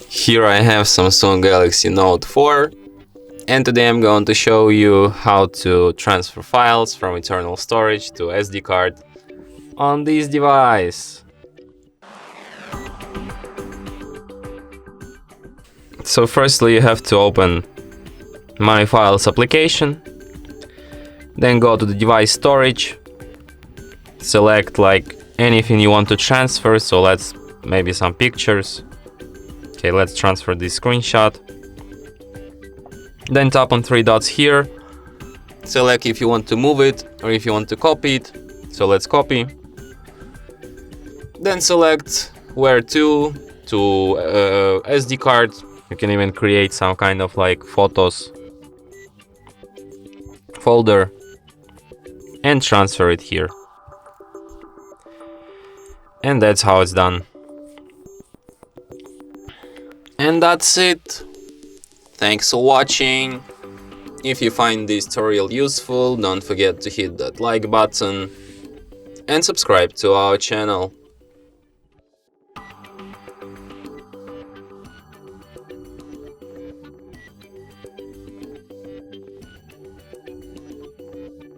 Here I have Samsung Galaxy Note 4, and today I'm going to show you how to transfer files from internal storage to SD card on this device. So firstly you have to open My Files application, then go to the device storage, select like anything you want to transfer, so let's maybe some pictures. Okay, let's transfer this screenshot. Then tap on three dots here, select if you want to move it or if you want to copy it. So let's copy. Then select where to SD card. You can even create some kind of like photos folder and transfer it here. And that's how it's done. And that's it. Thanks for watching. If you find this tutorial useful, don't forget to hit that like button and subscribe to our channel.